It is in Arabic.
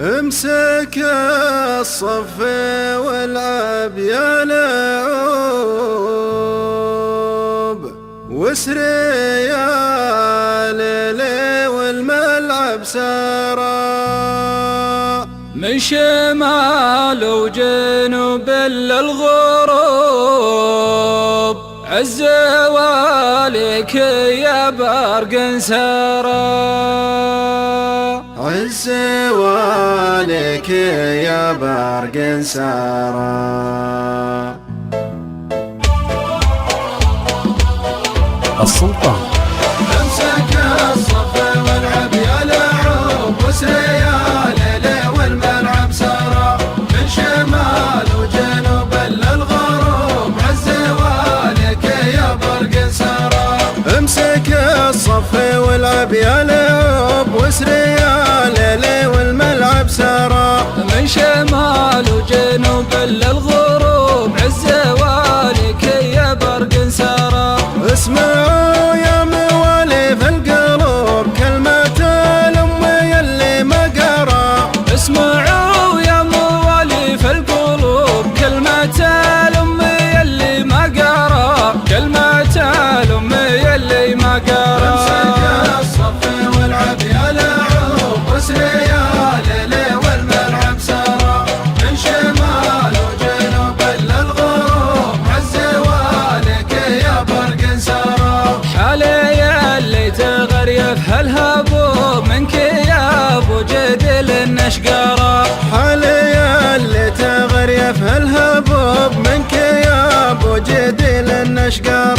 امسك الصف والعب يا لعوب، واسري يا ليلي والملعب سارى. من شمال وجنوب للغروب، عز واليك يا برق سارى. عز واليك يا برق سارى. السلطان. امسك الصف والعب يا لعوب، واسري يا ليلي والملعب سارى. من شمال وجنوب للغروب، عز واليك يا برق سارى. امسك الصف والعب يا لعوب، واسري يا ليلي والملعب سارى. من شمال وجنوب للغروب، عز واليك يا برق سارى. اسمعوا يا موالي في القلوب كلمة الأم يلي ما قرا. اسمعوا يا موالي في القلوب كلمة الأم يلي ما قرا. كلمة الأم يلي ما قرا. امسك الصف والعب يا لعوب، واسري يا ليلي والملعب سارى. من شمال وجنوب للغروب، عز واليك يا برق سارى. حالي اللي تغريف هالهبوب، منك يا ابو جدل النشقارة. حالي اللي تغريف هالهبوب، منك يا ابو جدل النشقارة.